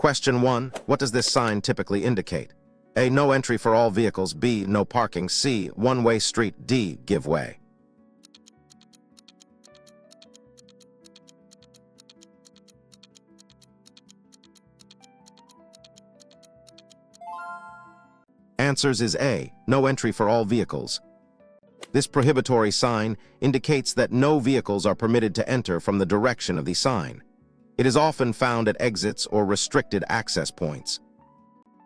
Question 1. What does this sign typically indicate? A. No entry for all vehicles. B. No parking. C. One-way street. D. Give way. Answers is A. No entry for all vehicles. This prohibitory sign indicates that no vehicles are permitted to enter from the direction of the sign. It is often found at exits or restricted access points.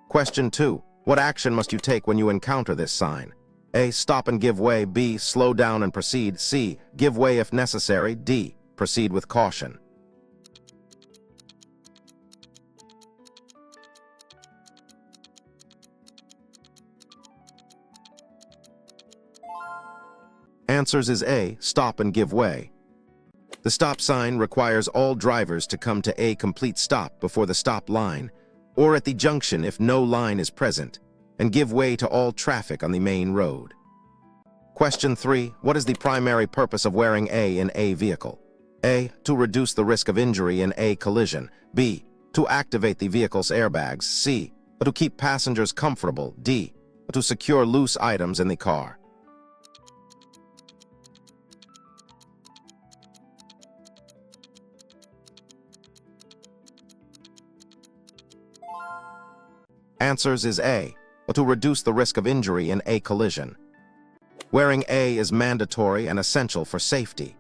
Question 2. What action must you take when you encounter this sign? A. Stop and give way. B. Slow down and proceed. C. Give way if necessary. D. Proceed with caution. Answers is A. Stop and give way. The stop sign requires all drivers to come to a complete stop before the stop line, or at the junction if no line is present, and give way to all traffic on the main road. Question 3. What is the primary purpose of wearing A in a vehicle? A. To reduce the risk of injury in a collision. B. To activate the vehicle's airbags. C. To keep passengers comfortable. D. To secure loose items in the car. Answers is A. To reduce the risk of injury in a collision. Wearing A is mandatory and essential for safety.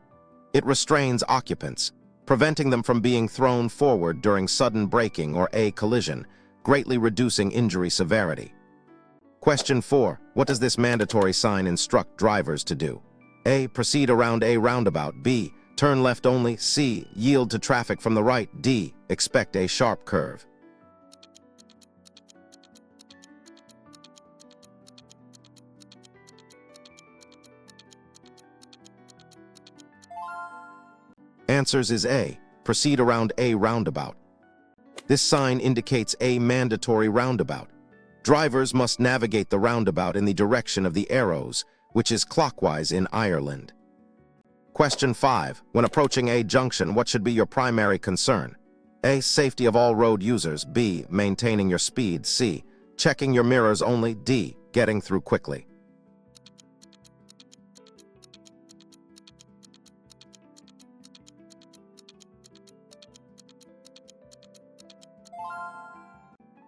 It restrains occupants, preventing them from being thrown forward during sudden braking or a collision, greatly reducing injury severity. Question 4. What does this mandatory sign instruct drivers to do? A. Proceed around a roundabout. B. Turn left only. C. Yield to traffic from the right. D. Expect a sharp curve. Answers is A. Proceed around a roundabout. This sign indicates a mandatory roundabout. Drivers must navigate the roundabout in the direction of the arrows, which is clockwise in Ireland. Question 5. When approaching a junction, what should be your primary concern? A. Safety of all road users. B. Maintaining your speed. C. Checking your mirrors only. D. Getting through quickly.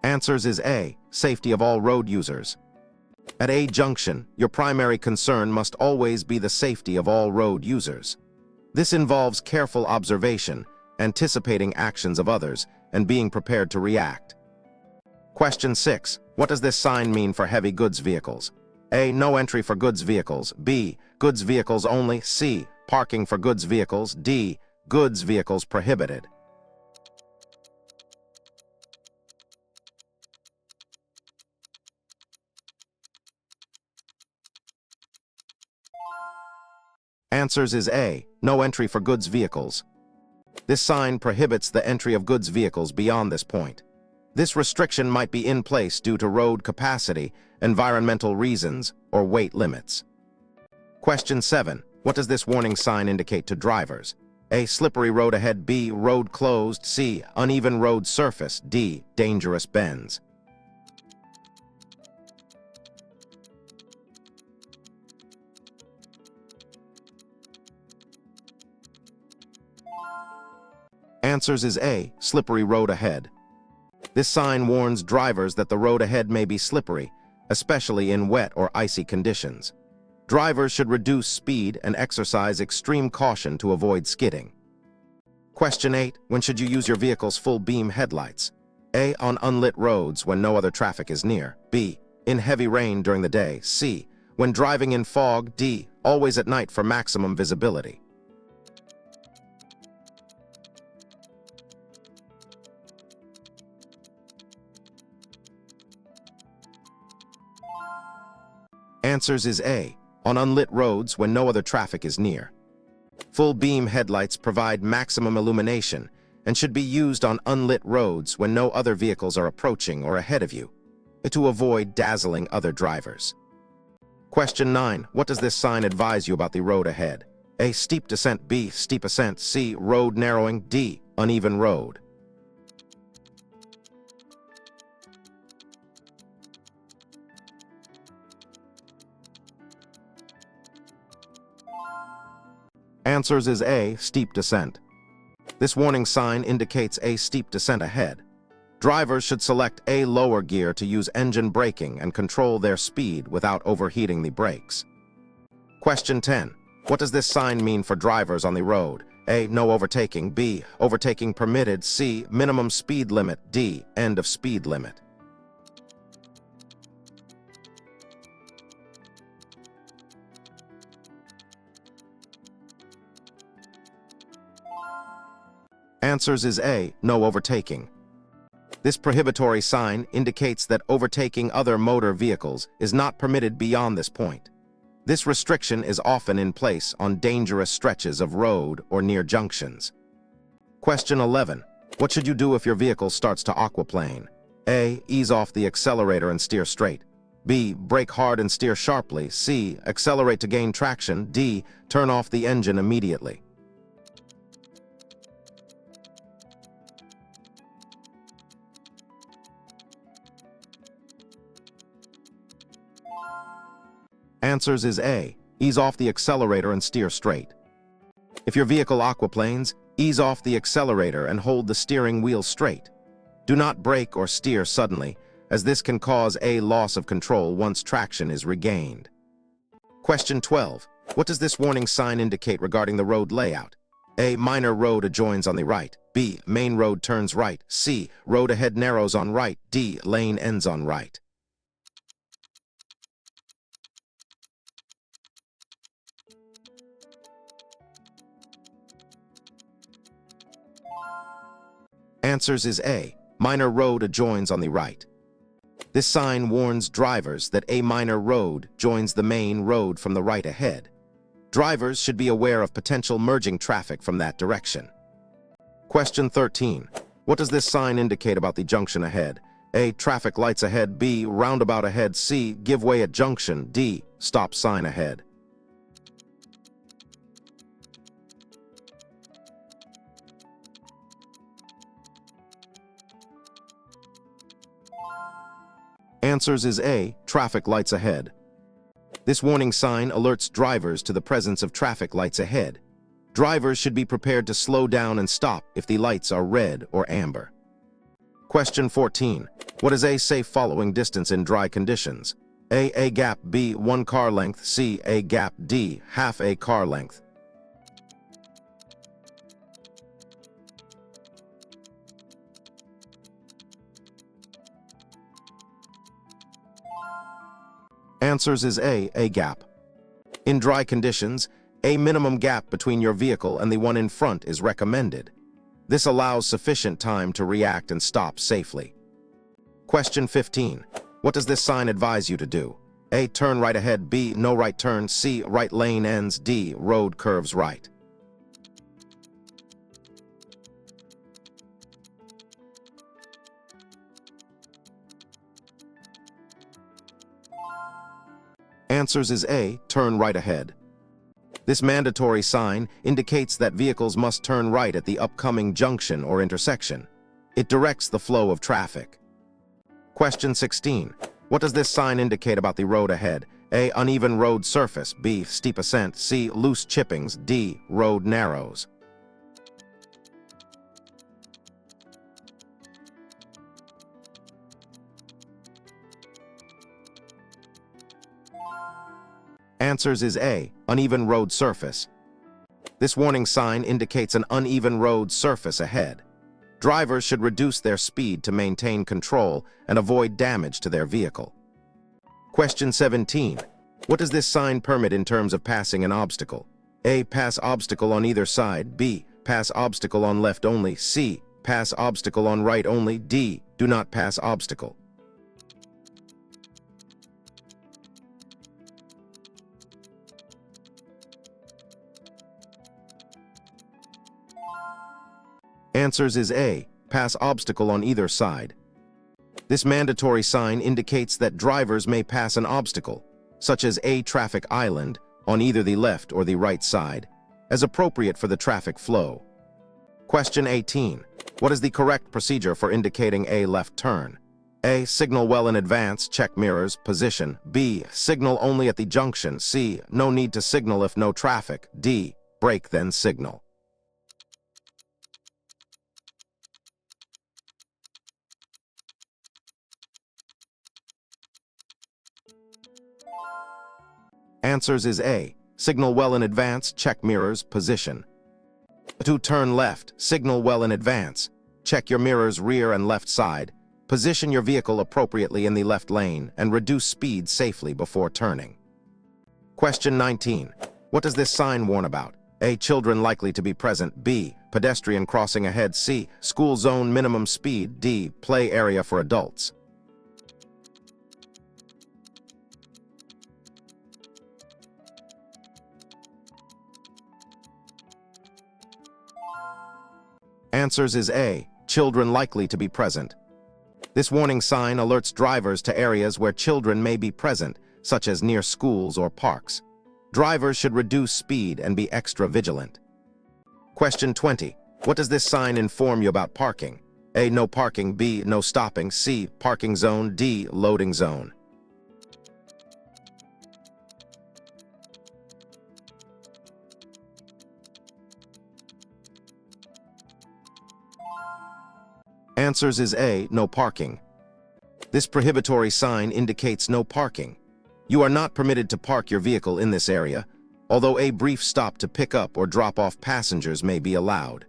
Answers is A. Safety of all road users. At a junction, your primary concern must always be the safety of all road users. This involves careful observation, anticipating actions of others, and being prepared to react. Question 6. What does this sign mean for heavy goods vehicles? A. No entry for goods vehicles. B. Goods vehicles only. C. Parking for goods vehicles. D. Goods vehicles prohibited. Answers is A. No entry for goods vehicles. This sign prohibits the entry of goods vehicles beyond this point. This restriction might be in place due to road capacity, environmental reasons, or weight limits. Question 7. What does this warning sign indicate to drivers? A. Slippery road ahead. B. Road closed. C. Uneven road surface. D. Dangerous bends. Answers is A. Slippery road ahead. This sign warns drivers that the road ahead may be slippery, especially in wet or icy conditions. Drivers should reduce speed and exercise extreme caution to avoid skidding. Question 8. When should you use your vehicle's full beam headlights? A. On unlit roads when no other traffic is near. B. In heavy rain during the day. C. When driving in fog. D. Always at night for maximum visibility. Answers is A. On unlit roads when no other traffic is near. Full beam headlights provide maximum illumination and should be used on unlit roads when no other vehicles are approaching or ahead of you, to avoid dazzling other drivers. Question 9. What does this sign advise you about the road ahead? A. Steep descent. B. Steep ascent. C. Road narrowing. D. Uneven road. Answers is A, steep descent. This warning sign indicates a steep descent ahead. Drivers should select A, lower gear to use engine braking and control their speed without overheating the brakes. Question 10. What does this sign mean for drivers on the road? A, no overtaking. B, overtaking permitted. C, minimum speed limit. D, end of speed limit. Answers is A, no overtaking. This prohibitory sign indicates that overtaking other motor vehicles is not permitted beyond this point. This restriction is often in place on dangerous stretches of road or near junctions. Question 11. What should you do if your vehicle starts to aquaplane? A, ease off the accelerator and steer straight. B, brake hard and steer sharply. C, accelerate to gain traction. D, turn off the engine immediately. Answers is A, ease off the accelerator and steer straight. If your vehicle aquaplanes, ease off the accelerator and hold the steering wheel straight. Do not brake or steer suddenly, as this can cause a loss of control once traction is regained. Question 12. What does this warning sign indicate regarding the road layout? A, minor road adjoins on the right. B, main road turns right. C, road ahead narrows on right. D, lane ends on right. Answers is A, minor road adjoins on the right. This sign warns drivers that a minor road joins the main road from the right ahead. Drivers should be aware of potential merging traffic from that direction. Question 13. What does this sign indicate about the junction ahead? A, traffic lights ahead. B, roundabout ahead. C, give way at junction. D, stop sign ahead. Answers is A, traffic lights ahead. This warning sign alerts drivers to the presence of traffic lights ahead. Drivers should be prepared to slow down and stop if the lights are red or amber. Question 14. What is a safe following distance in dry conditions? A gap. B, 1 car length. C, a gap. D, half a car length. Answers is A gap. In dry conditions, a minimum gap between your vehicle and the one in front is recommended. This allows sufficient time to react and stop safely. Question 15. What does this sign advise you to do? A, turn right ahead. B, no right turn. C, right lane ends. D, road curves right. Answers is A, turn right ahead. This mandatory sign indicates that vehicles must turn right at the upcoming junction or intersection. It directs the flow of traffic. Question 16. What does this sign indicate about the road ahead? A, uneven road surface. B, steep ascent. C, loose chippings. D, road narrows. Answers is A, uneven road surface. This warning sign indicates an uneven road surface ahead. Drivers should reduce their speed to maintain control and avoid damage to their vehicle. Question 17. What does this sign permit in terms of passing an obstacle? A, pass obstacle on either side. B, pass obstacle on left only. C, pass obstacle on right only. D, do not pass obstacle. Answers is A, pass obstacle on either side. This mandatory sign indicates that drivers may pass an obstacle, such as a traffic island, on either the left or the right side, as appropriate for the traffic flow. Question 18. What is the correct procedure for indicating a left turn? A, signal well in advance, check mirrors, position. B, signal only at the junction. C, no need to signal if no traffic. D, brake then signal. Answers is A. Signal well in advance, check mirrors, position. To turn left, signal well in advance. Check your mirrors rear and left side. Position your vehicle appropriately in the left lane and reduce speed safely before turning. Question 19. What does this sign warn about? A. Children likely to be present. B. Pedestrian crossing ahead. C. School zone minimum speed. D. Play area for adults. Answers is A. Children likely to be present. This warning sign alerts drivers to areas where children may be present, such as near schools or parks. Drivers should reduce speed and be extra vigilant. Question 20. What does this sign inform you about parking? A. No parking. B. No stopping. C. Parking zone. D. Loading zone. Answers is A. No parking. This prohibitory sign indicates no parking. You are not permitted to park your vehicle in this area, although a brief stop to pick up or drop off passengers may be allowed.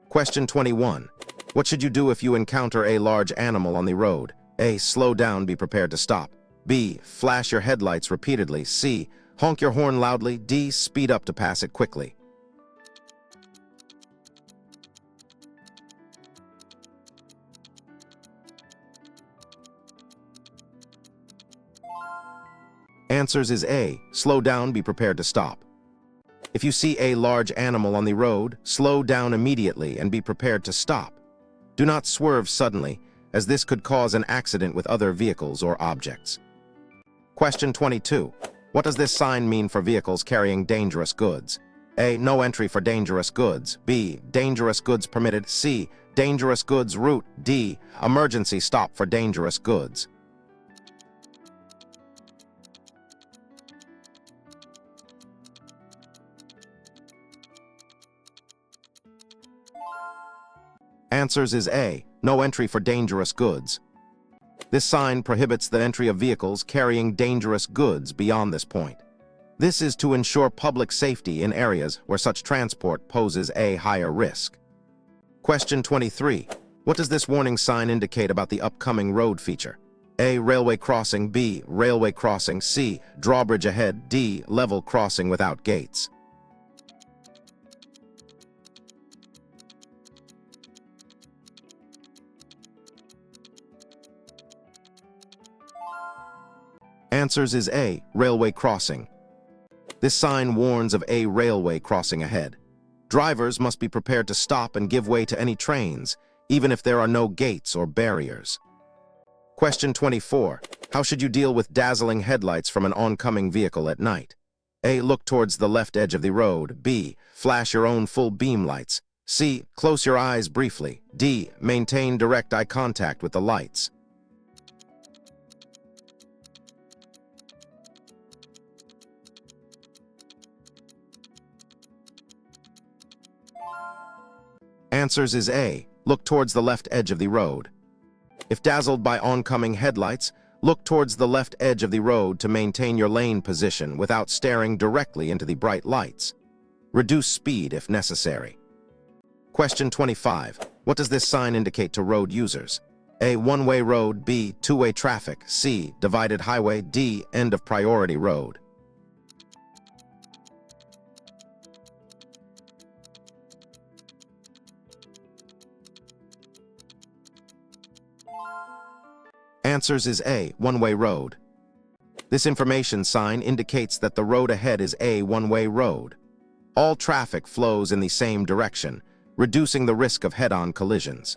Question 21. What should you do if you encounter a large animal on the road? A. Slow down, be prepared to stop. B. Flash your headlights repeatedly. C. Honk your horn loudly. D. Speed up to pass it quickly. Answers is A. Slow down, be prepared to stop. If you see a large animal on the road, slow down immediately and be prepared to stop. Do not swerve suddenly, as this could cause an accident with other vehicles or objects. Question 22. What does this sign mean for vehicles carrying dangerous goods? A. No entry for dangerous goods. B. Dangerous goods permitted. C. Dangerous goods route. D. Emergency stop for dangerous goods. Answers is A. No entry for dangerous goods. This sign prohibits the entry of vehicles carrying dangerous goods beyond this point. This is to ensure public safety in areas where such transport poses a higher risk. Question 23. What does this warning sign indicate about the upcoming road feature? A. Railway crossing. B. Railway crossing. C. Drawbridge ahead. D. Level crossing without gates. Answers is A. Railway crossing. This sign warns of a railway crossing ahead. Drivers must be prepared to stop and give way to any trains, even if there are no gates or barriers. Question 24. How should you deal with dazzling headlights from an oncoming vehicle at night? A. Look towards the left edge of the road. B. Flash your own full beam lights. C. Close your eyes briefly. D. Maintain direct eye contact with the lights. Answers is A. Look towards the left edge of the road. If dazzled by oncoming headlights, look towards the left edge of the road to maintain your lane position without staring directly into the bright lights. Reduce speed if necessary. Question 25. What does this sign indicate to road users? A. One-way road. B. Two-way traffic. C. Divided highway. D. End of priority road. Answers is A. One-way road. This information sign indicates that the road ahead is a one-way road. All traffic flows in the same direction, reducing the risk of head-on collisions.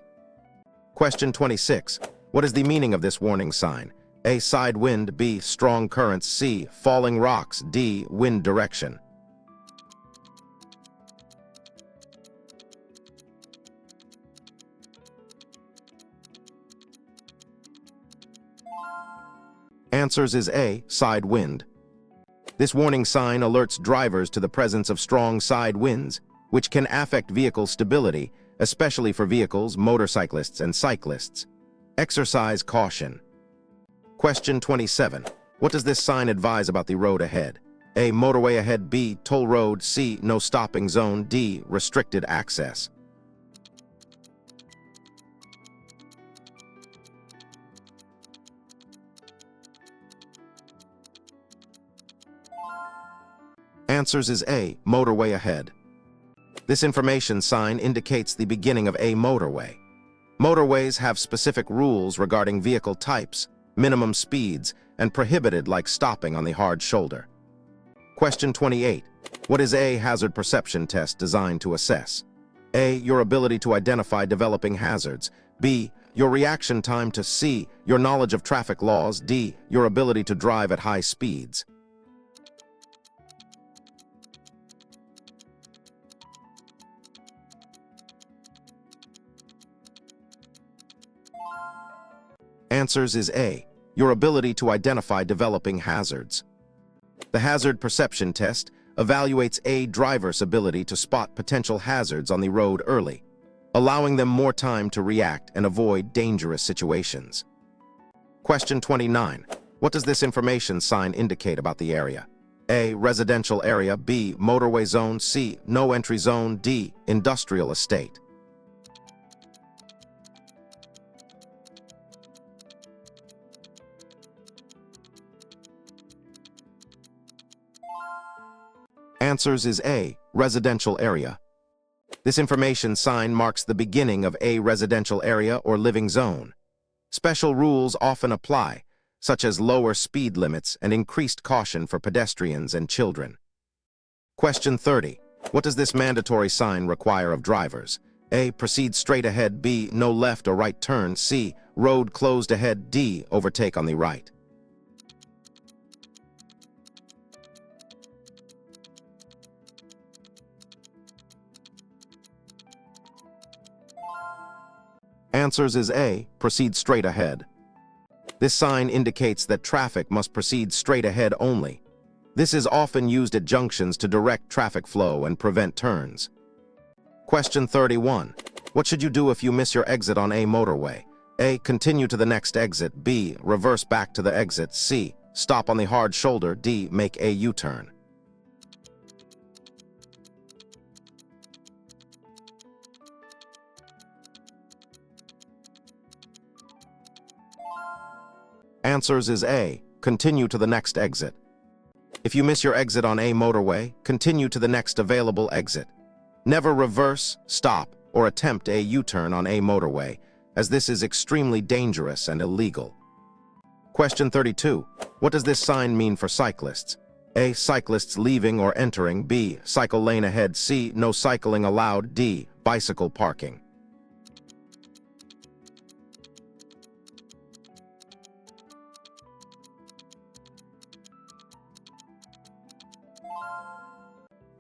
Question 26. What is the meaning of this warning sign? A. Side wind. B. Strong currents. C. Falling rocks. D. Wind direction. Answers is A. Side wind. This warning sign alerts drivers to the presence of strong side winds, which can affect vehicle stability, especially for vehicles, motorcyclists, and cyclists. Exercise caution. Question 27. What does this sign advise about the road ahead? A. Motorway ahead. B. Toll road. C. No stopping zone. D. Restricted access. Answers is A. Motorway ahead. This information sign indicates the beginning of a motorway. Motorways have specific rules regarding vehicle types, minimum speeds, and prohibited like stopping on the hard shoulder. Question 28. What is a hazard perception test designed to assess? A. Your ability to identify developing hazards. B. Your reaction time to C. Your knowledge of traffic laws. D. Your ability to drive at high speeds. Answers is A. Your ability to identify developing hazards. The hazard perception test evaluates a driver's ability to spot potential hazards on the road early, allowing them more time to react and avoid dangerous situations. Question 29. What does this information sign indicate about the area? A. Residential area. B. Motorway zone. C. No entry zone. D. Industrial estate. Answers is A. Residential area. This information sign marks the beginning of a residential area or living zone. Special rules often apply, such as lower speed limits and increased caution for pedestrians and children. Question 30. What does this mandatory sign require of drivers? A. Proceed straight ahead. B. No left or right turn. C. Road closed ahead. D. Overtake on the right. Answers is A. Proceed straight ahead. This sign indicates that traffic must proceed straight ahead only. This is often used at junctions to direct traffic flow and prevent turns. Question 31. What should you do if you miss your exit on a motorway? A. Continue to the next exit. B. Reverse back to the exit. C. Stop on the hard shoulder. D. Make a U-turn. Answers is A. Continue to the next exit. If you miss your exit on a motorway, continue to the next available exit. Never reverse, stop, or attempt a U-turn on a motorway, as this is extremely dangerous and illegal. Question 32. What does this sign mean for cyclists? A. Cyclists leaving or entering. B. Cycle lane ahead. C. No cycling allowed. D. Bicycle parking.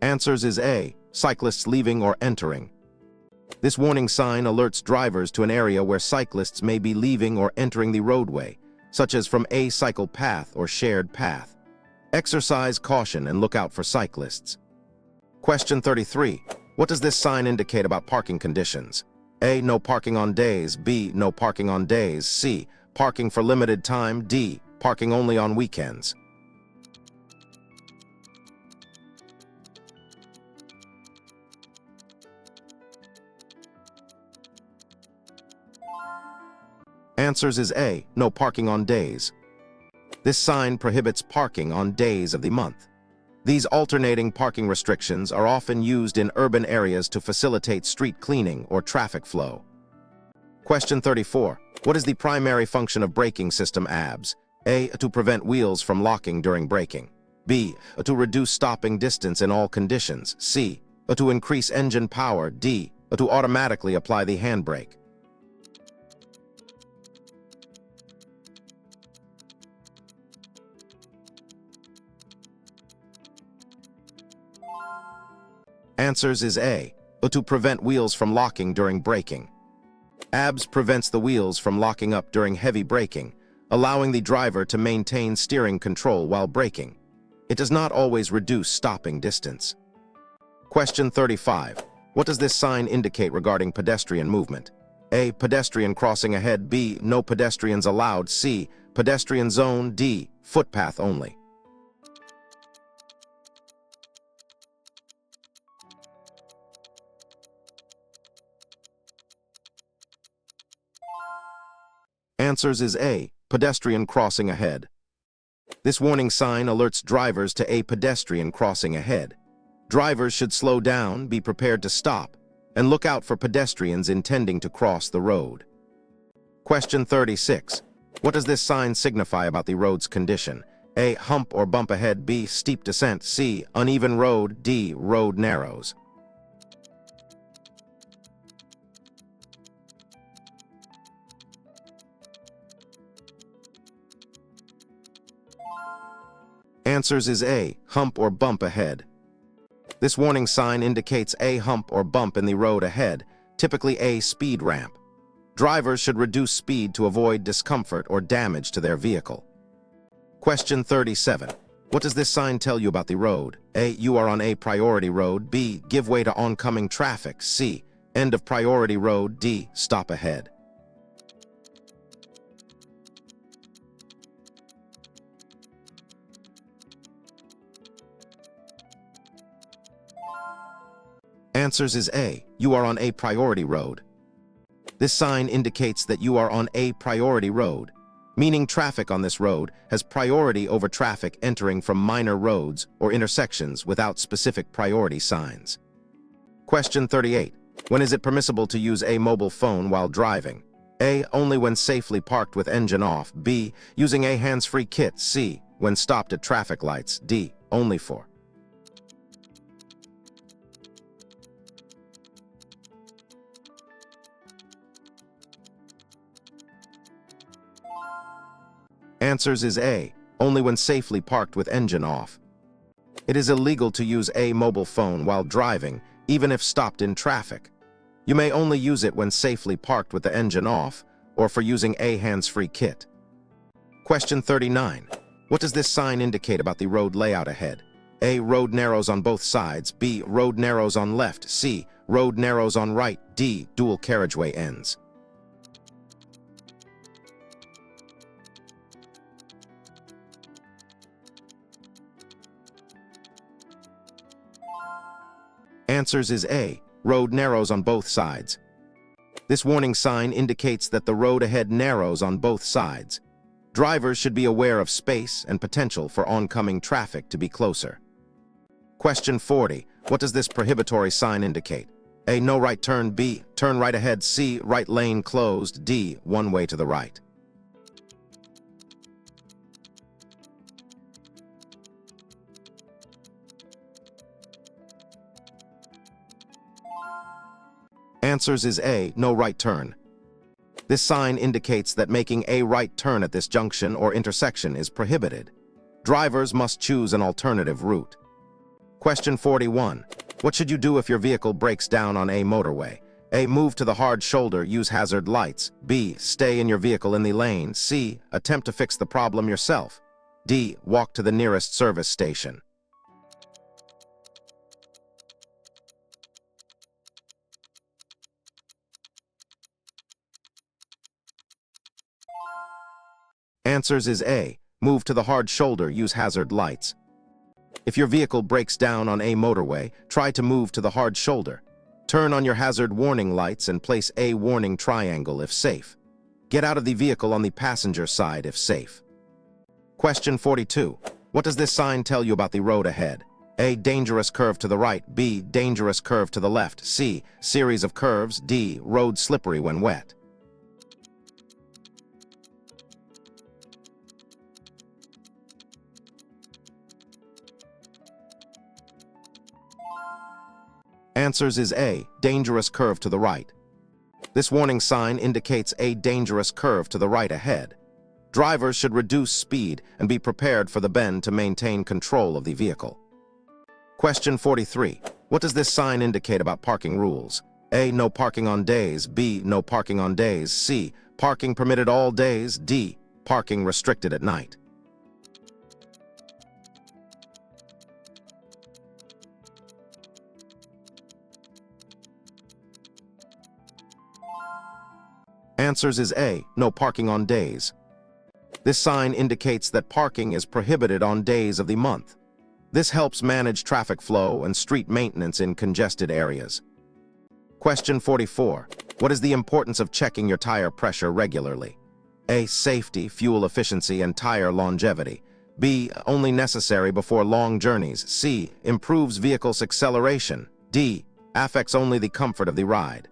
Answers is A. Cyclists leaving or entering. This warning sign alerts drivers to an area where cyclists may be leaving or entering the roadway, such as from a cycle path or shared path. Exercise caution and look out for cyclists. Question 33. What does this sign indicate about parking conditions? A. No parking on days. B. No parking on days. C. Parking for limited time. D. Parking only on weekends. Answers is A. No parking on days. This sign prohibits parking on days of the month. These alternating parking restrictions are often used in urban areas to facilitate street cleaning or traffic flow. Question 34. What is the primary function of braking system ABS? A. To prevent wheels from locking during braking. B. To reduce stopping distance in all conditions. C. To increase engine power. D. To automatically apply the handbrake. Answers is A. To prevent wheels from locking during braking. ABS prevents the wheels from locking up during heavy braking, allowing the driver to maintain steering control while braking. It does not always reduce stopping distance. Question 35. What does this sign indicate regarding pedestrian movement? A. Pedestrian crossing ahead. B. No pedestrians allowed. C. Pedestrian zone. D. Footpath only. Answers is A. Pedestrian crossing ahead. This warning sign alerts drivers to a pedestrian crossing ahead. Drivers should slow down, be prepared to stop, and look out for pedestrians intending to cross the road. Question 36. What does this sign signify about the road's condition? A. Hump or bump ahead. B. Steep descent. C. Uneven road. D. Road narrows. Answers is A. Hump or bump ahead. This warning sign indicates a hump or bump in the road ahead, typically a speed ramp. Drivers should reduce speed to avoid discomfort or damage to their vehicle. Question 37. What does this sign tell you about the road? A. You are on a priority road. B. Give way to oncoming traffic. C. End of priority road. D. Stop ahead. Answers is A. You are on a priority road. This sign indicates that you are on a priority road, meaning traffic on this road has priority over traffic entering from minor roads or intersections without specific priority signs. Question 38. When is it permissible to use a mobile phone while driving? A. Only when safely parked with engine off. B. Using a hands-free kit. C. When stopped at traffic lights. D. Only for. Answers is A. Only when safely parked with engine off. It is illegal to use a mobile phone while driving, even if stopped in traffic. You may only use it when safely parked with the engine off, or for using a hands-free kit. Question 39. What does this sign indicate about the road layout ahead? A. Road narrows on both sides. B. Road narrows on left. C. Road narrows on right. D. Dual carriageway ends. Answers is A. Road narrows on both sides. This warning sign indicates that the road ahead narrows on both sides. Drivers should be aware of space and potential for oncoming traffic to be closer. Question 40. What does this prohibitory sign indicate? A. No right turn. B. Turn right ahead. C. Right lane closed. D. One way to the right. Answers is A. No right turn. This sign indicates that making a right turn at this junction or intersection is prohibited. Drivers must choose an alternative route. Question 41. What should you do if your vehicle breaks down on a motorway? A. Move to the hard shoulder, use hazard lights. B. Stay in your vehicle in the lane. C. Attempt to fix the problem yourself. D. Walk to the nearest service station. Answers is A. Move to the hard shoulder, use hazard lights. If your vehicle breaks down on a motorway, try to move to the hard shoulder. Turn on your hazard warning lights and place a warning triangle if safe. Get out of the vehicle on the passenger side if safe. Question 42. What does this sign tell you about the road ahead? A. Dangerous curve to the right. B. Dangerous curve to the left. C. Series of curves. D. Road slippery when wet. Answers is A. Dangerous curve to the right. This warning sign indicates a dangerous curve to the right ahead. Drivers should reduce speed and be prepared for the bend to maintain control of the vehicle. Question 43. What does this sign indicate about parking rules? A. No parking on days. B. No parking on days. C. Parking permitted all days. D. Parking restricted at night. Answers is A, no parking on days. This sign indicates that parking is prohibited on days of the month. This helps manage traffic flow and street maintenance in congested areas. Question 44. What is the importance of checking your tire pressure regularly? A. Safety, fuel efficiency, and tire longevity. B. Only necessary before long journeys. C. Improves vehicle's acceleration. D. Affects only the comfort of the ride.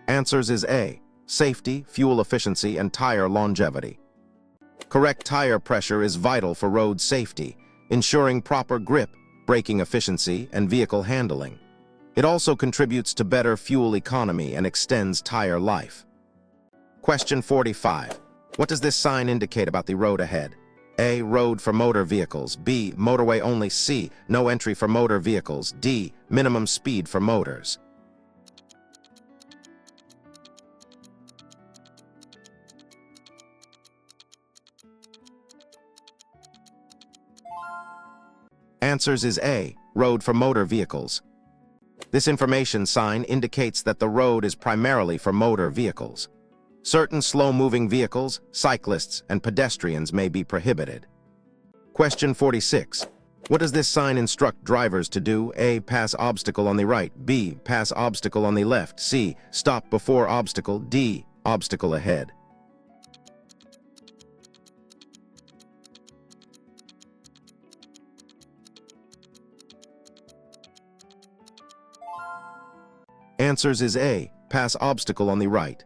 Answers is A. Safety, fuel efficiency, and tire longevity. Correct tire pressure is vital for road safety, ensuring proper grip, braking efficiency, and vehicle handling. It also contributes to better fuel economy and extends tire life. Question 45. What does this sign indicate about the road ahead? A. Road for motor vehicles. B. Motorway only. C. No entry for motor vehicles. D. Minimum speed for motors. Answers is A. Road for motor vehicles. This information sign indicates that the road is primarily for motor vehicles. Certain slow-moving vehicles, cyclists, and pedestrians may be prohibited. Question 46. What does this sign instruct drivers to do? A. Pass obstacle on the right. B. Pass obstacle on the left. C. Stop before obstacle. D. Obstacle ahead. Answers is A. Pass obstacle on the right.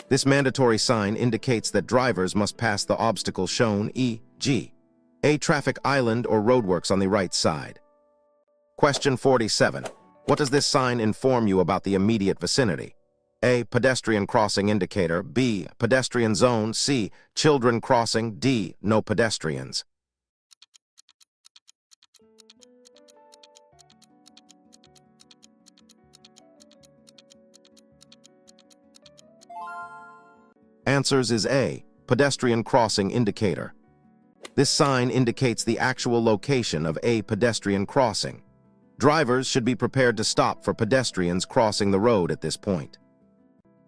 This mandatory sign indicates that drivers must pass the obstacle shown, e.g., a traffic island or roadworks on the right side. Question 47. What does this sign inform you about the immediate vicinity? A. Pedestrian crossing indicator. B. Pedestrian zone. C. Children crossing. D. No pedestrians. Answers is A. Pedestrian crossing indicator. This sign indicates the actual location of a pedestrian crossing. Drivers should be prepared to stop for pedestrians crossing the road at this point.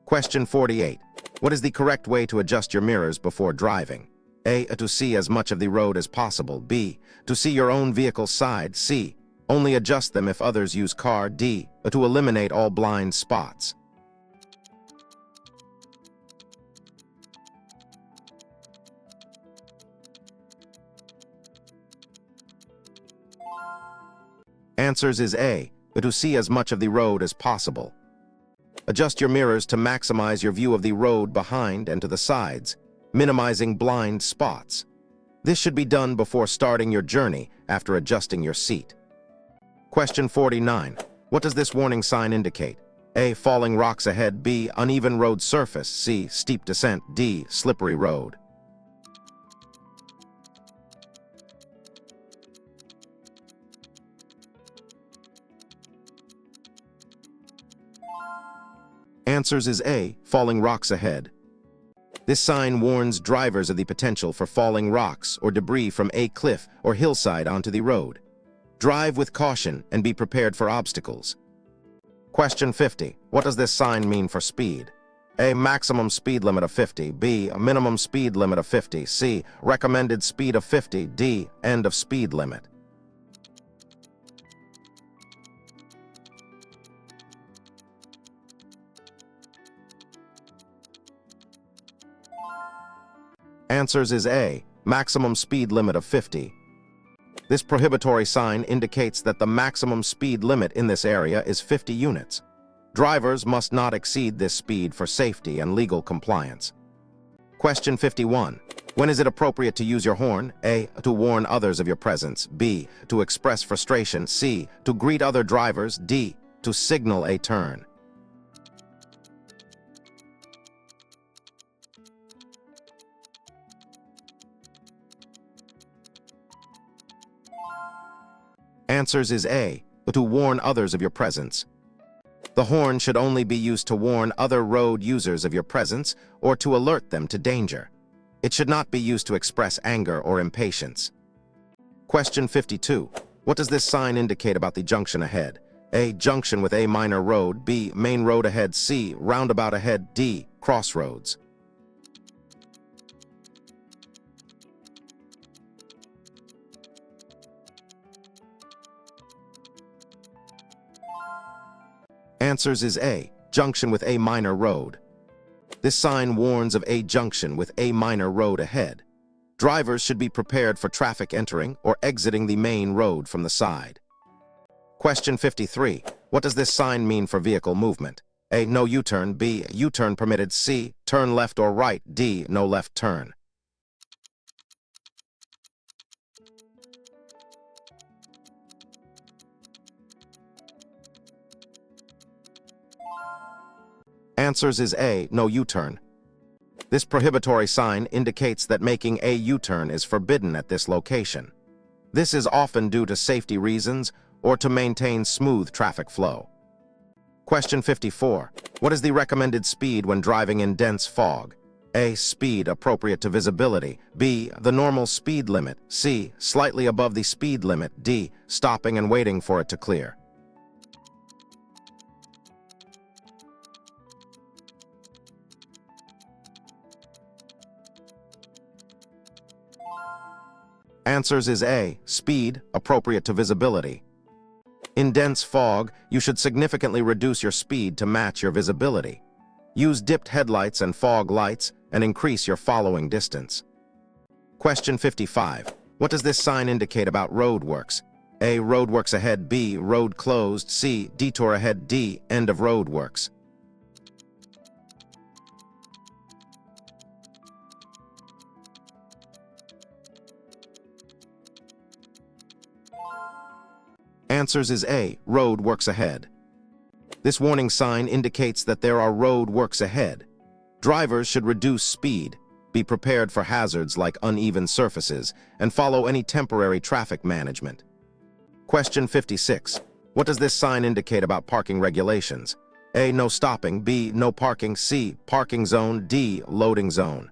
Question 48. What is the correct way to adjust your mirrors before driving? A. To see as much of the road as possible. B. To see your own vehicle's side. C. Only adjust them if others use car. D. To eliminate all blind spots. Answers is A. To see as much of the road as possible. Adjust your mirrors to maximize your view of the road behind and to the sides, minimizing blind spots. This should be done before starting your journey after adjusting your seat. Question 49. What does this warning sign indicate? A. Falling rocks ahead. B. Uneven road surface. C. Steep descent. D. Slippery road. Answers is A. Falling rocks ahead. This sign warns drivers of the potential for falling rocks or debris from a cliff or hillside onto the road. Drive with caution and be prepared for obstacles. Question 50. What does this sign mean for speed? A. Maximum speed limit of 50. B. A minimum speed limit of 50. C. Recommended speed of 50. D. End of speed limit. Answers is A. Maximum speed limit of 50. This prohibitory sign indicates that the maximum speed limit in this area is 50 units. Drivers must not exceed this speed for safety and legal compliance. Question 51. When is it appropriate to use your horn? A. To warn others of your presence. B. To express frustration. C. To greet other drivers. D. To signal a turn. Answers is A. To warn others of your presence. The horn should only be used to warn other road users of your presence or to alert them to danger. It should not be used to express anger or impatience. Question 52. What does this sign indicate about the junction ahead? A. Junction with a minor road. B. Main road ahead. C. Roundabout ahead. D. Crossroads. Answers is A. Junction with a minor road. This sign warns of a junction with a minor road ahead. Drivers should be prepared for traffic entering or exiting the main road from the side. Question 53. What does this sign mean for vehicle movement? A. No U-turn. B. U-turn permitted. C. Turn left or right. D. No left turn. Answers is A. No U-turn. This prohibitory sign indicates that making a U-turn is forbidden at this location. This is often due to safety reasons or to maintain smooth traffic flow. Question 54. What is the recommended speed when driving in dense fog? A. Speed appropriate to visibility. B. The normal speed limit. C. Slightly above the speed limit. D. Stopping and waiting for it to clear. Answers is A. Speed appropriate to visibility. In dense fog, you should significantly reduce your speed to match your visibility. Use dipped headlights and fog lights and increase your following distance. Question 55. What does this sign indicate about roadworks? A. Roadworks ahead. B. Road closed. C. Detour ahead. D. End of roadworks. Answers is A. Road works ahead. This warning sign indicates that there are road works ahead. Drivers should reduce speed, be prepared for hazards like uneven surfaces, and follow any temporary traffic management. Question 56. What does this sign indicate about parking regulations? A. No stopping. B. No parking. C. Parking zone. D. Loading zone.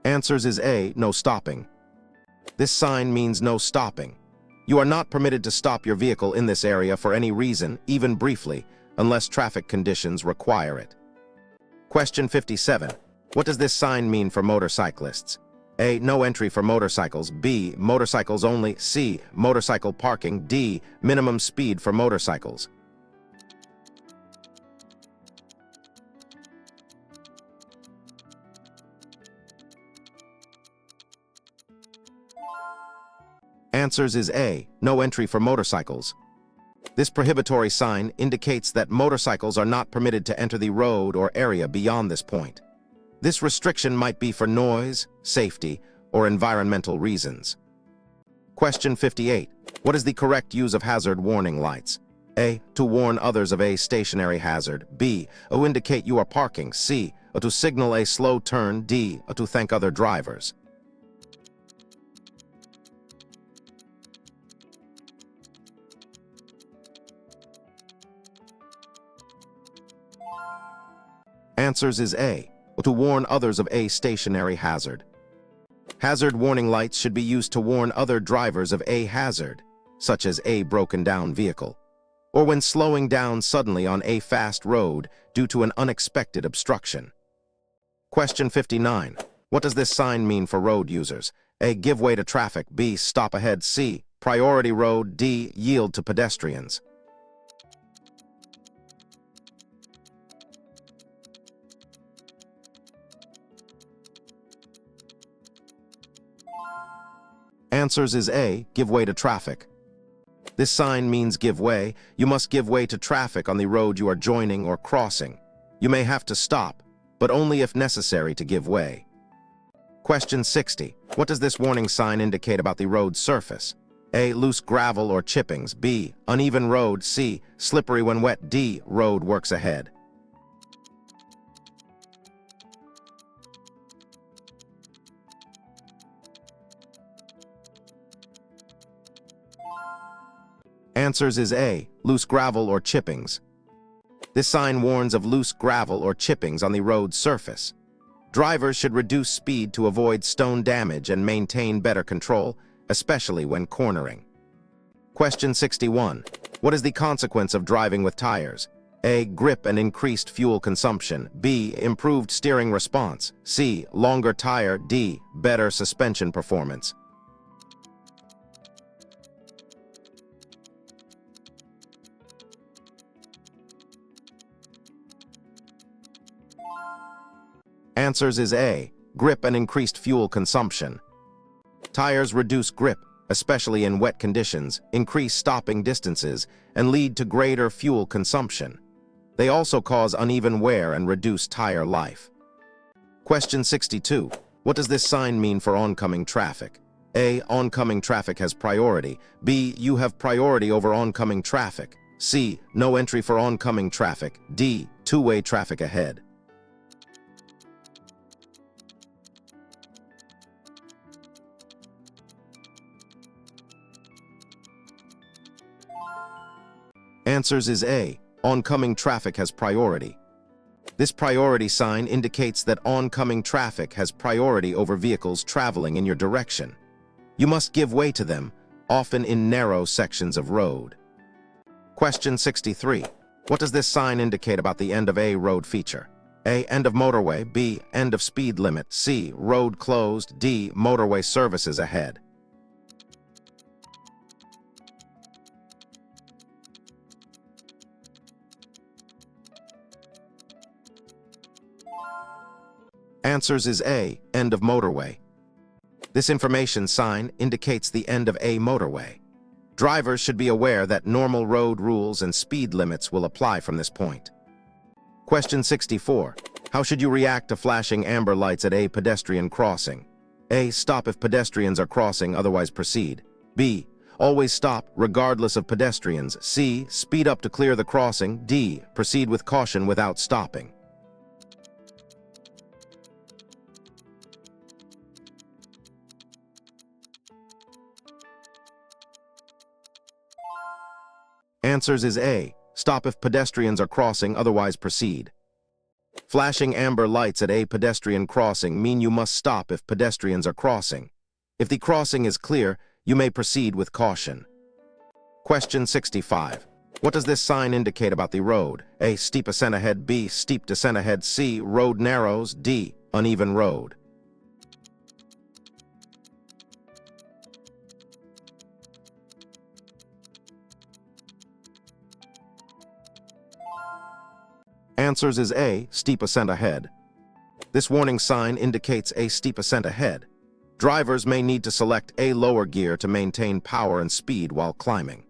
Answers is A. No stopping. This sign means no stopping. You are not permitted to stop your vehicle in this area for any reason, even briefly, unless traffic conditions require it. Question 57. What does this sign mean for motorcyclists? A. No entry for motorcycles. B. Motorcycles only. C. Motorcycle parking. D. Minimum speed for motorcycles. Answers is A. No entry for motorcycles. This prohibitory sign indicates that motorcycles are not permitted to enter the road or area beyond this point. This restriction might be for noise, safety, or environmental reasons. Question 58. What is the correct use of hazard warning lights? A. To warn others of a stationary hazard. B. To indicate you are parking. C. To signal a slow turn. D. To thank other drivers. Answers is A. To warn others of a stationary hazard. Hazard warning lights should be used to warn other drivers of a hazard, such as a broken down vehicle, or when slowing down suddenly on a fast road due to an unexpected obstruction. Question 59. What does this sign mean for road users? A. Give way to traffic. B. Stop ahead. C. Priority road. D. Yield to pedestrians. Answers is A. Give way to traffic. This sign means give way. You must give way to traffic on the road you are joining or crossing. You may have to stop, but only if necessary to give way. Question 60. What does this warning sign indicate about the road surface? A. Loose gravel or chippings. B. Uneven road. C. Slippery when wet. D. Road works ahead. Answers is A, loose gravel or chippings. This sign warns of loose gravel or chippings on the road's surface. Drivers should reduce speed to avoid stone damage and maintain better control, especially when cornering. Question 61. What is the consequence of driving with tires? A, grip and increased fuel consumption. B, improved steering response. C, longer tire. D, better suspension performance. Answers is A, grip and increased fuel consumption. Tires reduce grip, especially in wet conditions, increase stopping distances, and lead to greater fuel consumption. They also cause uneven wear and reduce tire life. Question 62. What does this sign mean for oncoming traffic? A, oncoming traffic has priority. B, you have priority over oncoming traffic. C, no entry for oncoming traffic. D, two-way traffic ahead. Answers is A, oncoming traffic has priority. This priority sign indicates that oncoming traffic has priority over vehicles traveling in your direction. You must give way to them, often in narrow sections of road. Question 63. What does this sign indicate about the end of a road feature? A, end of motorway. B, end of speed limit. C, road closed. D, motorway services ahead. Answers is A, end of motorway. This information sign indicates the end of a motorway. Drivers should be aware that normal road rules and speed limits will apply from this point. Question 64. How should you react to flashing amber lights at a pedestrian crossing? A, stop if pedestrians are crossing, otherwise proceed. B, always stop regardless of pedestrians. C, speed up to clear the crossing. D, proceed with caution without stopping. Answers is A, stop if pedestrians are crossing, otherwise proceed. Flashing amber lights at a pedestrian crossing mean you must stop if pedestrians are crossing. If the crossing is clear, you may proceed with caution. Question 65. What does this sign indicate about the road? A, steep ascent ahead. B, steep descent ahead. C, road narrows. D, uneven road. Answers is A, steep ascent ahead. This warning sign indicates a steep ascent ahead. Drivers may need to select a lower gear to maintain power and speed while climbing.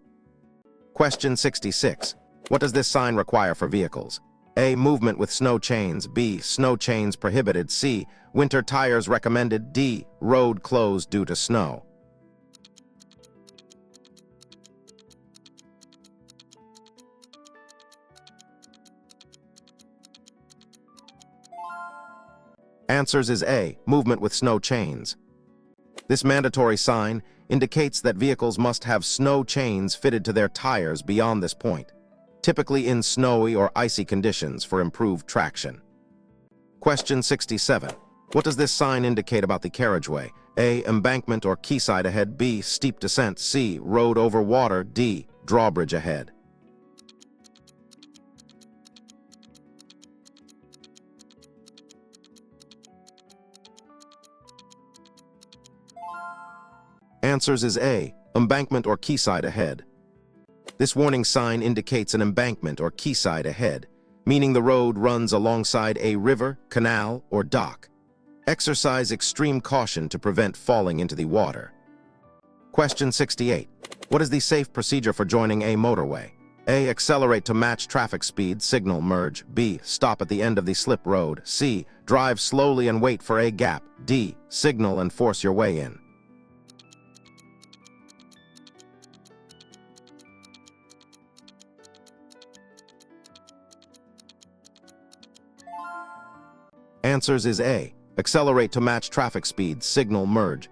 Question 66. What does this sign require for vehicles? A, movement with snow chains. B, snow chains prohibited. C, winter tires recommended. D, road closed due to snow. Answers is A, movement with snow chains. This mandatory sign indicates that vehicles must have snow chains fitted to their tires beyond this point, typically in snowy or icy conditions for improved traction. Question 67. What does this sign indicate about the carriageway? A, embankment or quayside ahead. B, steep descent. C, road over water. D, drawbridge ahead. Answers is A, embankment or quayside ahead. This warning sign indicates an embankment or quayside ahead, meaning the road runs alongside a river, canal, or dock. Exercise extreme caution to prevent falling into the water. Question 68. What is the safe procedure for joining a motorway? A, accelerate to match traffic speed, signal merge. B, stop at the end of the slip road. C, drive slowly and wait for a gap. D, signal and force your way in. Answers is A, accelerate to match traffic speed, signal merge.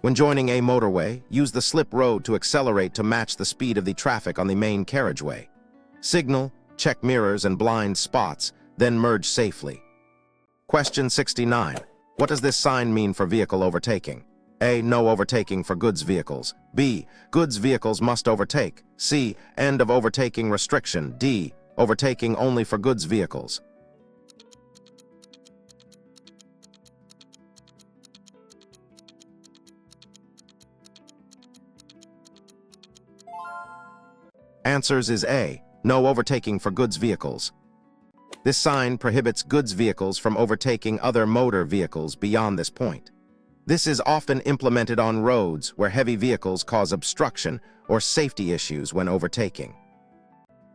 When joining a motorway, use the slip road to accelerate to match the speed of the traffic on the main carriageway. Signal, check mirrors and blind spots, then merge safely. Question 69. What does this sign mean for vehicle overtaking? A. No overtaking for goods vehicles. B. Goods vehicles must overtake. C. End of overtaking restriction. D. Overtaking only for goods vehicles. Answers is A. No overtaking for goods vehicles. This sign prohibits goods vehicles from overtaking other motor vehicles beyond this point. This is often implemented on roads where heavy vehicles cause obstruction or safety issues when overtaking.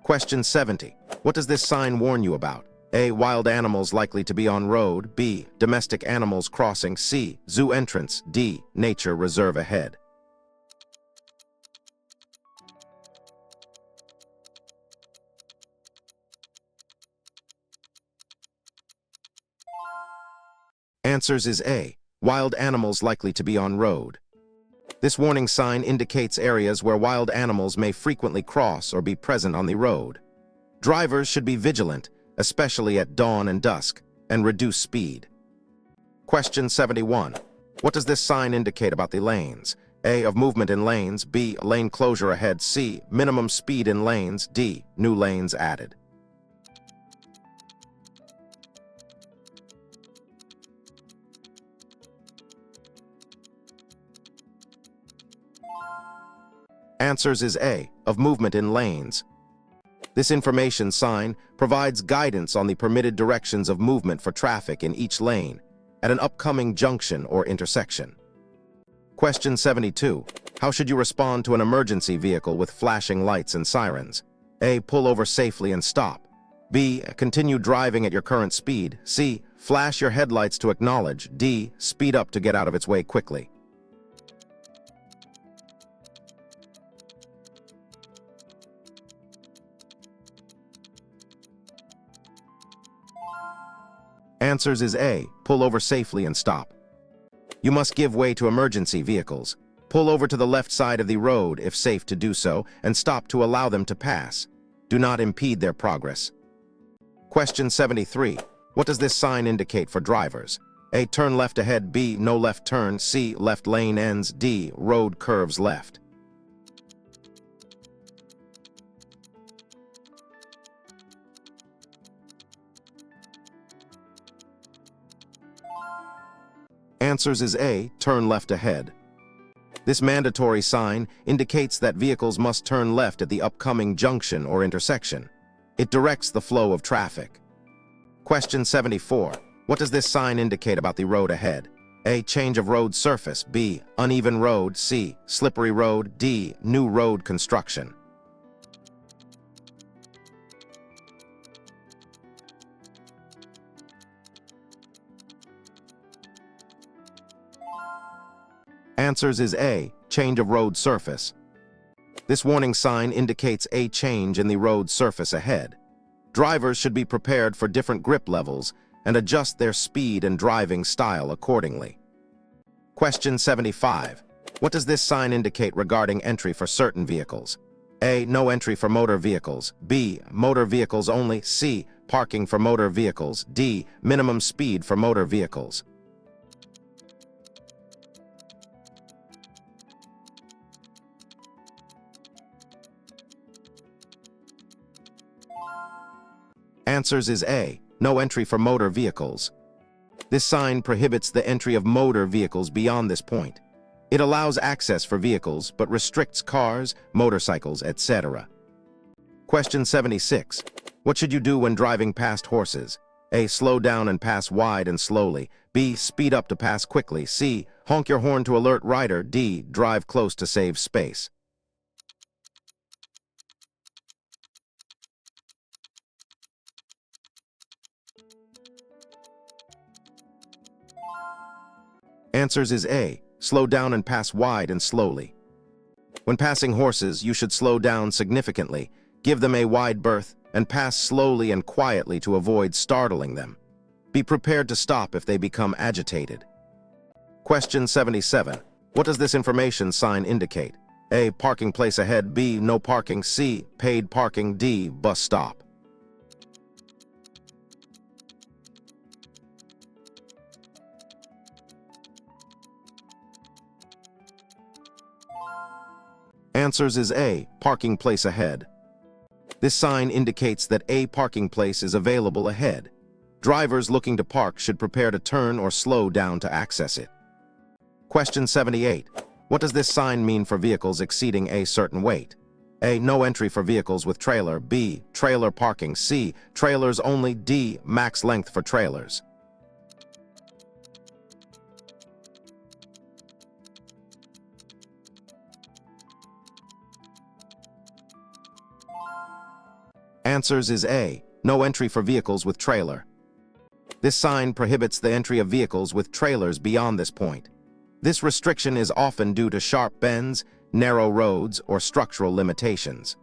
Question 70. What does this sign warn you about? A. Wild animals likely to be on road. B. Domestic animals crossing. C. Zoo entrance. D. Nature reserve ahead. Answers is A. Wild animals likely to be on road. This warning sign indicates areas where wild animals may frequently cross or be present on the road. Drivers should be vigilant, especially at dawn and dusk, and reduce speed. Question 71. What does this sign indicate about the lanes? A. Of movement in lanes. B. Lane closure ahead. C. Minimum speed in lanes. D. New lanes added. Answers is A. Of movement in lanes. This information sign provides guidance on the permitted directions of movement for traffic in each lane at an upcoming junction or intersection. Question 72. How should you respond to an emergency vehicle with flashing lights and sirens? A. Pull over safely and stop. B. Continue driving at your current speed. C. Flash your headlights to acknowledge. D. Speed up to get out of its way quickly. Answers is A. Pull over safely and stop. You must give way to emergency vehicles. Pull over to the left side of the road if safe to do so, and stop to allow them to pass. Do not impede their progress. Question 73. What does this sign indicate for drivers? A. Turn left ahead. B. No left turn. C. Left lane ends. D. Road curves left. Answers is A. Turn left ahead. This mandatory sign indicates that vehicles must turn left at the upcoming junction or intersection. It directs the flow of traffic. Question 74. What does this sign indicate about the road ahead? A. Change of road surface. B. Uneven road. C. Slippery road. D. New road construction. Answers is A. Change of road surface. This warning sign indicates a change in the road surface ahead. Drivers should be prepared for different grip levels and adjust their speed and driving style accordingly. Question 75. What does this sign indicate regarding entry for certain vehicles? A. No entry for motor vehicles. B. Motor vehicles only. C. Parking for motor vehicles. D. Minimum speed for motor vehicles. Answers is A. No entry for motor vehicles. This sign prohibits the entry of motor vehicles beyond this point. It allows access for vehicles but restricts cars, motorcycles, etc. Question 76. What should you do when driving past horses? A. Slow down and pass wide and slowly. B. Speed up to pass quickly. C. Honk your horn to alert rider. D. Drive close to save space. Answers is A. Slow down and pass wide and slowly. When passing horses, you should slow down significantly, give them a wide berth, and pass slowly and quietly to avoid startling them. Be prepared to stop if they become agitated. Question 77. What does this information sign indicate? A. Parking place ahead. B. No parking. C. Paid parking. D. Bus stop. Answers is A. Parking place ahead. This sign indicates that a parking place is available ahead. Drivers looking to park should prepare to turn or slow down to access it. Question 78. What does this sign mean for vehicles exceeding a certain weight? A. No entry for vehicles with trailer. B. Trailer parking. C. Trailers only. D. Max length for trailers. Answers is A. No entry for vehicles with trailer. This sign prohibits the entry of vehicles with trailers beyond this point. This restriction is often due to sharp bends, narrow roads, or structural limitations.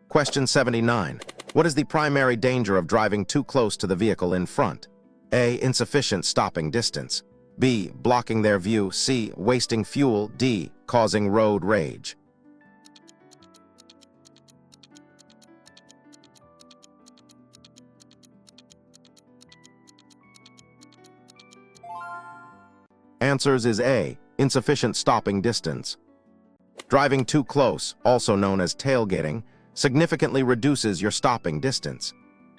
Question 79. What is the primary danger of driving too close to the vehicle in front? A. Insufficient stopping distance. B. Blocking their view. C. Wasting fuel. D. Causing road rage. Answers is A. Insufficient stopping distance. Driving too close, also known as tailgating, significantly reduces your stopping distance.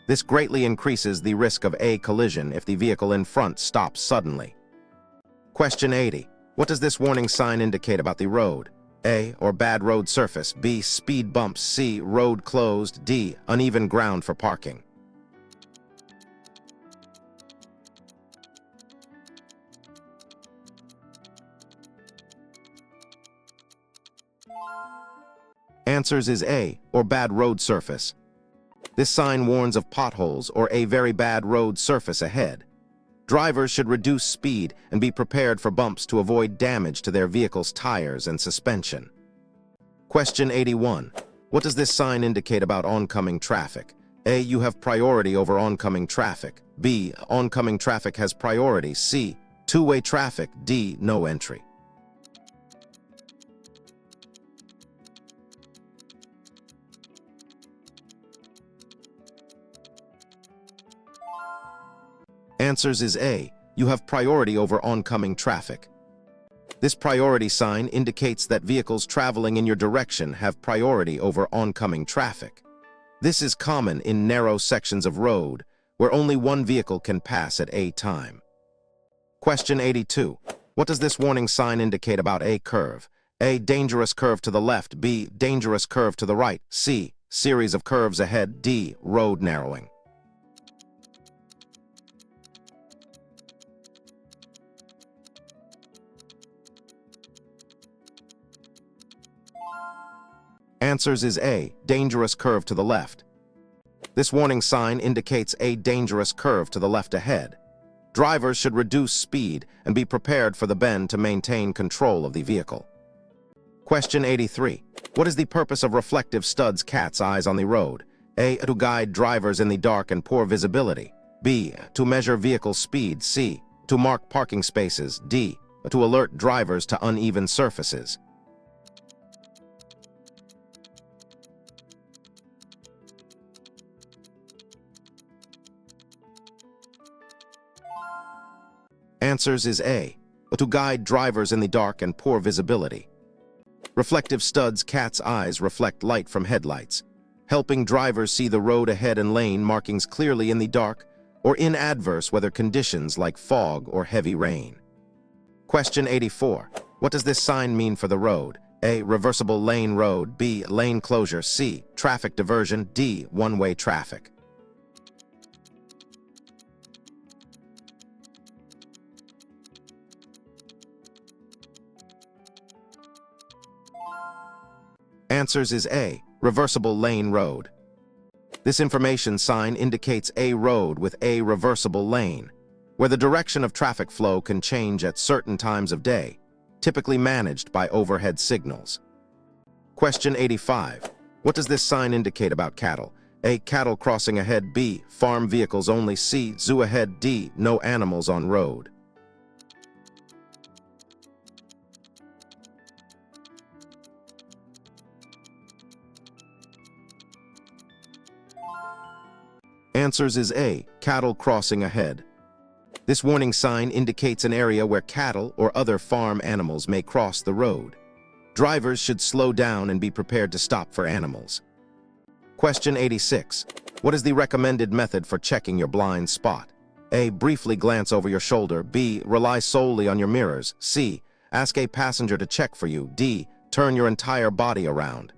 This greatly increases the risk of a collision if the vehicle in front stops suddenly. Question 80. What does this warning sign indicate about the road? A. Or bad road surface. B. Speed bumps. C. Road closed. D. Uneven ground for parking. Answers is A. Or bad road surface. This sign warns of potholes or a very bad road surface ahead. Drivers should reduce speed and be prepared for bumps to avoid damage to their vehicle's tires and suspension. Question 81. What does this sign indicate about oncoming traffic? A. You have priority over oncoming traffic. B. Oncoming traffic has priority. C. Two-way traffic. D. No entry. Answers is A. You have priority over oncoming traffic. This priority sign indicates that vehicles traveling in your direction have priority over oncoming traffic. This is common in narrow sections of road where only one vehicle can pass at a time. Question 82. What does this warning sign indicate about a curve? A. Dangerous curve to the left. B. Dangerous curve to the right. C. Series of curves ahead. D. Road narrowing. Answers is A. Dangerous curve to the left. This warning sign indicates a dangerous curve to the left ahead. Drivers should reduce speed and be prepared for the bend to maintain control of the vehicle. Question 83. What is the purpose of reflective studs cat's eyes on the road? A. To guide drivers in the dark and poor visibility. B. To measure vehicle speed. C. To mark parking spaces. D. To alert drivers to uneven surfaces. Answers is A. To guide drivers in the dark and poor visibility. Reflective studs cat's eyes reflect light from headlights, helping drivers see the road ahead and lane markings clearly in the dark or in adverse weather conditions like fog or heavy rain. Question 84. What does this sign mean for the road? A. Reversible lane road. B. Lane closure. C. Traffic diversion. D. One-way traffic. Answers is A. Reversible lane road. This information sign indicates a road with a reversible lane, where the direction of traffic flow can change at certain times of day, typically managed by overhead signals. Question 85. What does this sign indicate about cattle? A. Cattle crossing ahead. B. Farm vehicles only. C. Zoo ahead. D. No animals on road. Answers is A, cattle crossing ahead. This warning sign indicates an area where cattle or other farm animals may cross the road. Drivers should slow down and be prepared to stop for animals. Question 86. What is the recommended method for checking your blind spot? A, briefly glance over your shoulder. B, rely solely on your mirrors. C, ask a passenger to check for you. D, turn your entire body around.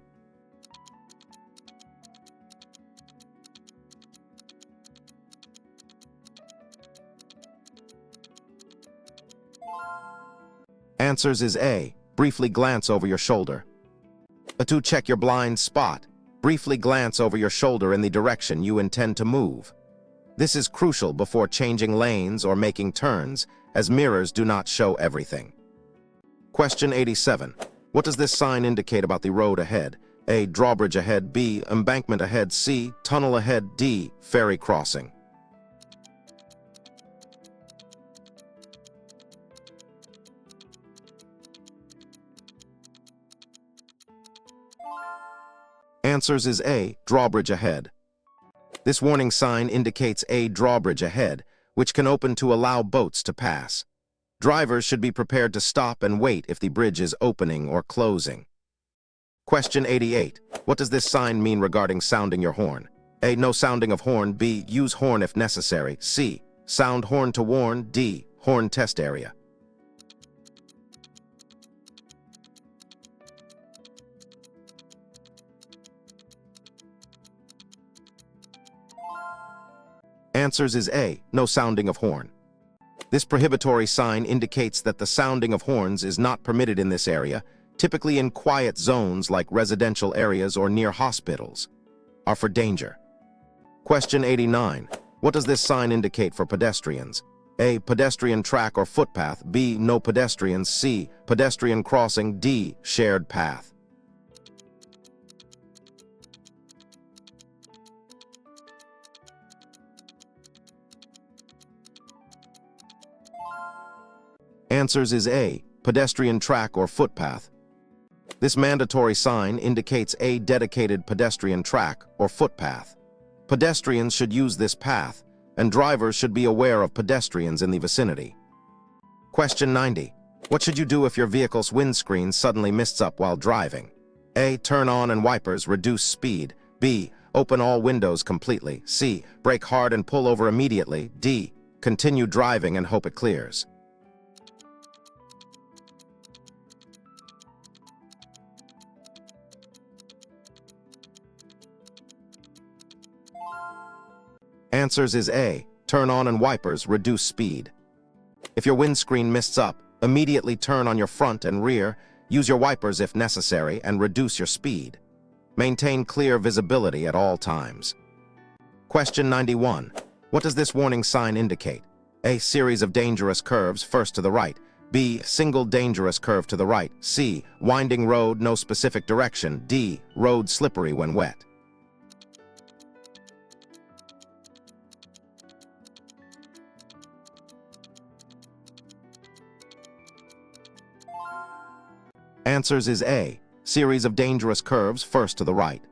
Answers is A, briefly glance over your shoulder. To check your blind spot, briefly glance over your shoulder in the direction you intend to move. This is crucial before changing lanes or making turns, as mirrors do not show everything. Question 87. What does this sign indicate about the road ahead? A, drawbridge ahead. B, embankment ahead. C, tunnel ahead. D, ferry crossing. Answers is A, drawbridge ahead. This warning sign indicates a drawbridge ahead, which can open to allow boats to pass. Drivers should be prepared to stop and wait if the bridge is opening or closing. Question 88. What does this sign mean regarding sounding your horn? A, no sounding of horn. B, use horn if necessary. C, sound horn to warn. D, horn test area. Answers is A, no sounding of horn. This prohibitory sign indicates that the sounding of horns is not permitted in this area, typically in quiet zones like residential areas or near hospitals, are for danger. Question 89. What does this sign indicate for pedestrians? A, pedestrian track or footpath. B, no pedestrians. C, pedestrian crossing. D, shared path. Answers is A, pedestrian track or footpath. This mandatory sign indicates a dedicated pedestrian track or footpath. Pedestrians should use this path, and drivers should be aware of pedestrians in the vicinity. Question 90. What should you do if your vehicle's windscreen suddenly mists up while driving? A, turn on and wipers, reduce speed. B, open all windows completely. C, brake hard and pull over immediately. D, continue driving and hope it clears. Answers is A, turn on and wipers, reduce speed. If your windscreen mists up, immediately turn on your front and rear, use your wipers if necessary, and reduce your speed. Maintain clear visibility at all times. Question 91. What does this warning sign indicate? A, series of dangerous curves, first to the right. B, single dangerous curve to the right. C, winding road, no specific direction. D, road slippery when wet. Answers is A, series of dangerous curves, first to the right.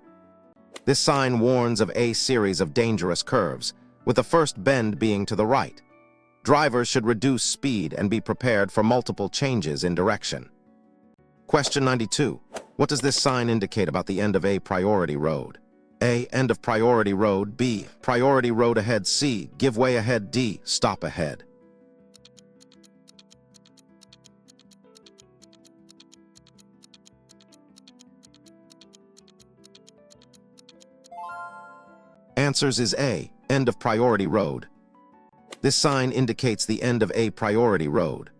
This sign warns of a series of dangerous curves, with the first bend being to the right. Drivers should reduce speed and be prepared for multiple changes in direction. Question 92. What does this sign indicate about the end of a priority road? A, end of priority road. B, priority road ahead. C, give way ahead. D, stop ahead. Answers is A, end of priority road. This sign indicates the end of a priority road.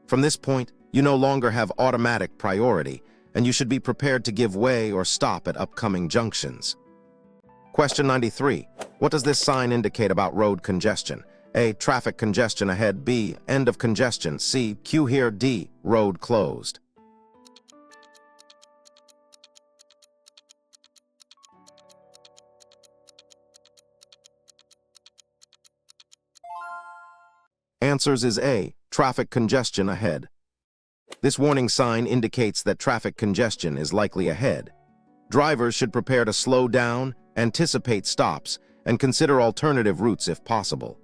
From this point, you no longer have automatic priority, and you should be prepared to give way or stop at upcoming junctions. Question 93. What does this sign indicate about road congestion? A, traffic congestion ahead. B, end of congestion. C, queue here. D, road closed. Answers is A, traffic congestion ahead. This warning sign indicates that traffic congestion is likely ahead. Drivers should prepare to slow down anticipate stops, and consider alternative routes if possible.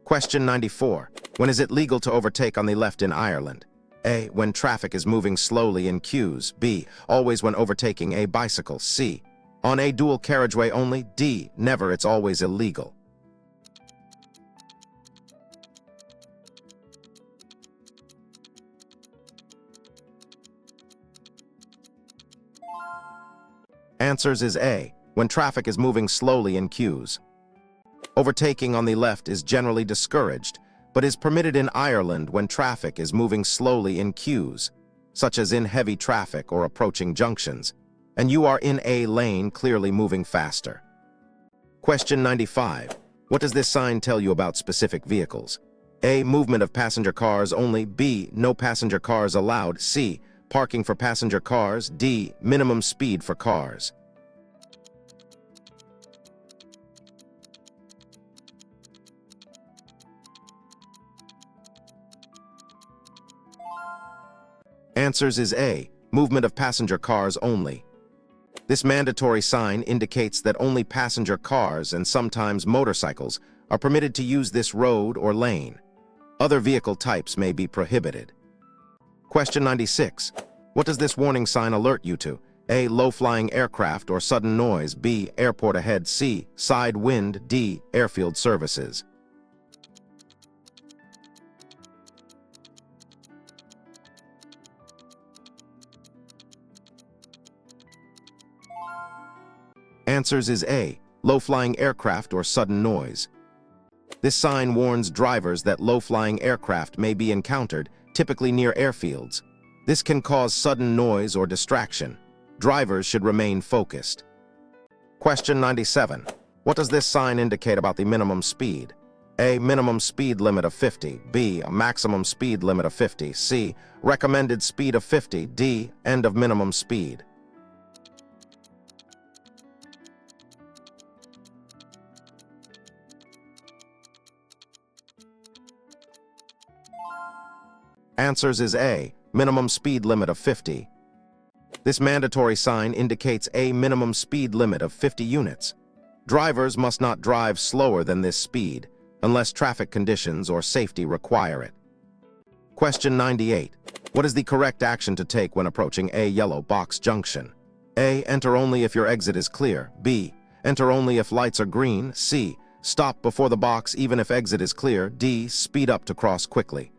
Question 94. When is it legal to overtake on the left in Ireland? A. When traffic is moving slowly in queues. B. Always when overtaking a bicycle. C. On a dual carriageway only. D. Never, it's always illegal. Answers is A. When traffic is moving slowly in queues. Overtaking on the left is generally discouraged, but is permitted in Ireland when traffic is moving slowly in queues, such as in heavy traffic or approaching junctions, and you are in a lane clearly moving faster. Question 95. What does this sign tell you about specific vehicles? A. Movement of passenger cars only. B. No passenger cars allowed. C. Parking for passenger cars. D. Minimum speed for cars. Answers is A. Movement of passenger cars only. This mandatory sign indicates that only passenger cars and sometimes motorcycles are permitted to use this road or lane. Other vehicle types may be prohibited. Question 96. What does this warning sign alert you to? A. Low-flying aircraft or sudden noise. B. Airport ahead. C. Side wind. D. Airfield services. Answers is A. Low-flying aircraft or sudden noise. This sign warns drivers that low-flying aircraft may be encountered, typically near airfields. This can cause sudden noise or distraction. Drivers should remain focused. Question 97. What does this sign indicate about the minimum speed? A. Minimum speed limit of 50. B. A maximum speed limit of 50. C. Recommended speed of 50. D. End of minimum speed. Answers is A. Minimum speed limit of 50. This mandatory sign indicates a minimum speed limit of 50 units. Drivers must not drive slower than this speed, unless traffic conditions or safety require it. Question 98. What is the correct action to take when approaching a yellow box junction? A. Enter only if your exit is clear. B. Enter only if lights are green. C. Stop before the box even if exit is clear. D. Speed up to cross quickly.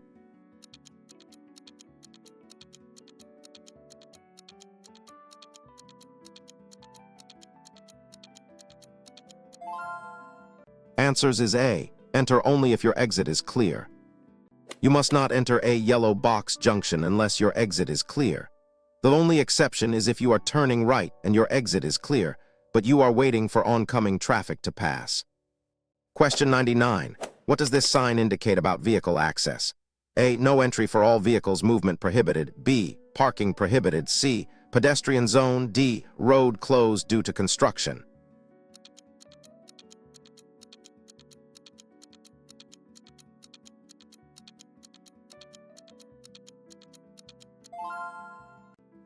Answers is A. Enter only if your exit is clear. You must not enter a yellow box junction unless your exit is clear. The only exception is if you are turning right and your exit is clear, but you are waiting for oncoming traffic to pass. Question 99. What does this sign indicate about vehicle access? A. No entry for all vehicles, movement prohibited. B. Parking prohibited. C. Pedestrian zone. D. Road closed due to construction.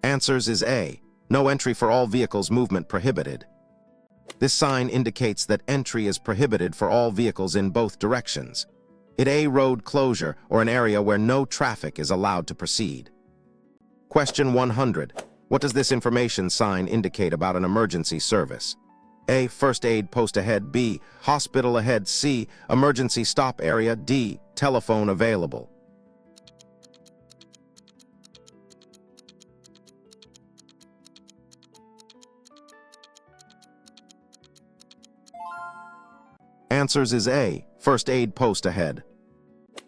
Answers is A. No entry for all vehicles, movement prohibited. This sign indicates that entry is prohibited for all vehicles in both directions. It A. Road closure or an area where no traffic is allowed to proceed. Question 100. What does this information sign indicate about an emergency service? A. First aid post ahead. B. Hospital ahead. C. Emergency stop area. D. Telephone available. Answers is A. First aid post ahead.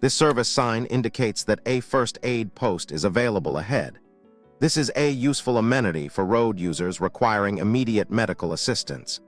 This service sign indicates that a first aid post is available ahead. This is a useful amenity for road users requiring immediate medical assistance.